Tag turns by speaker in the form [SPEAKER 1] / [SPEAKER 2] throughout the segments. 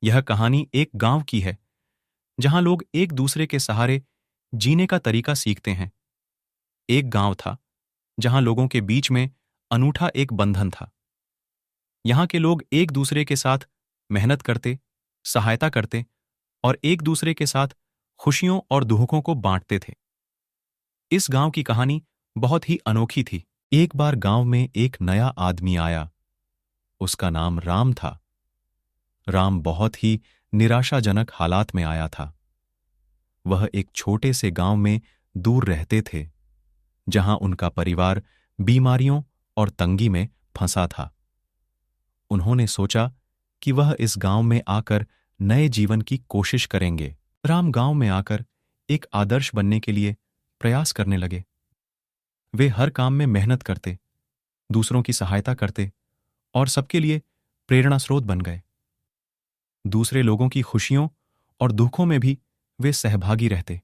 [SPEAKER 1] यह कहानी एक गांव की है जहां लोग एक दूसरे के सहारे जीने का तरीका सीखते हैं। एक गांव था जहां लोगों के बीच में अनूठा एक बंधन था। यहां के लोग एक दूसरे के साथ मेहनत करते, सहायता करते और एक दूसरे के साथ खुशियों और दुखों को बांटते थे। इस गांव की कहानी बहुत ही अनोखी थी। एक बार गांव में एक नया आदमी आया। उसका नाम राम था। राम बहुत ही निराशाजनक हालात में आया था। वह एक छोटे से गांव में दूर रहते थे, जहां उनका परिवार बीमारियों और तंगी में फंसा था। उन्होंने सोचा कि वह इस गांव में आकर नए जीवन की कोशिश करेंगे। राम गांव में आकर एक आदर्श बनने के लिए प्रयास करने लगे। वे हर काम में मेहनत करते, दूसरों की सहायता करते और सबके लिए प्रेरणा स्रोत बन गए। दूसरे लोगों की खुशियों और दुखों में भी वे सहभागी रहते।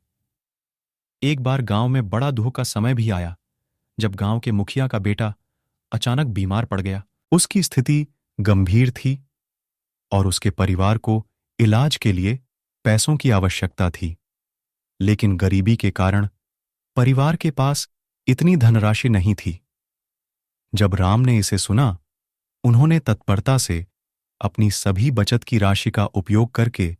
[SPEAKER 1] एक बार गांव में बड़ा दुख का समय भी आया, जब गांव के मुखिया का बेटा अचानक बीमार पड़ गया। उसकी स्थिति गंभीर थी और उसके परिवार को इलाज के लिए पैसों की आवश्यकता थी। लेकिन गरीबी के कारण परिवार के पास इतनी धनराशि नहीं थी। जब राम ने इसे सुना, उन्होंने तत्परता से अपनी सभी बचत की राशि का उपयोग करके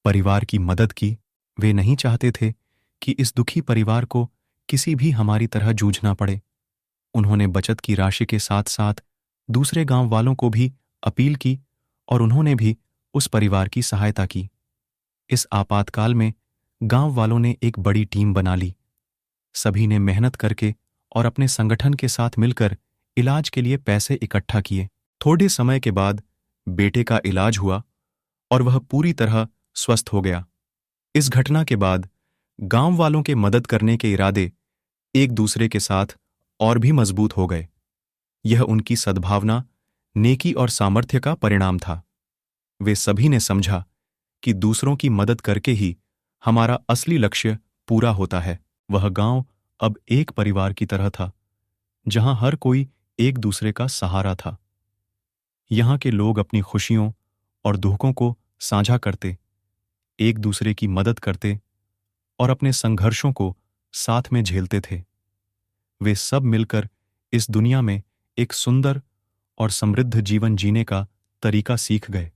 [SPEAKER 1] परिवार की मदद की। वे नहीं चाहते थे कि इस दुखी परिवार को किसी भी हमारी तरह जूझना पड़े। उन्होंने बचत की राशि के साथ साथ दूसरे गांव वालों को भी अपील की और उन्होंने भी उस परिवार की सहायता की। इस आपातकाल में गांव वालों ने एक बड़ी टीम बना ली। सभी ने मेहनत करके और अपने संगठन के साथ मिलकर इलाज के लिए पैसे इकट्ठा किए। थोड़े समय के बाद बेटे का इलाज हुआ और वह पूरी तरह स्वस्थ हो गया। इस घटना के बाद गांव वालों के मदद करने के इरादे एक दूसरे के साथ और भी मजबूत हो गए। यह उनकी सद्भावना, नेकी और सामर्थ्य का परिणाम था। वे सभी ने समझा कि दूसरों की मदद करके ही हमारा असली लक्ष्य पूरा होता है। वह गांव अब एक परिवार की तरह था, जहां हर कोई एक दूसरे का सहारा था। यहां के लोग अपनी खुशियों और दुखों को साझा करते, एक दूसरे की मदद करते और अपने संघर्षों को साथ में झेलते थे। वे सब मिलकर इस दुनिया में एक सुंदर और समृद्ध जीवन जीने का तरीका सीख गए।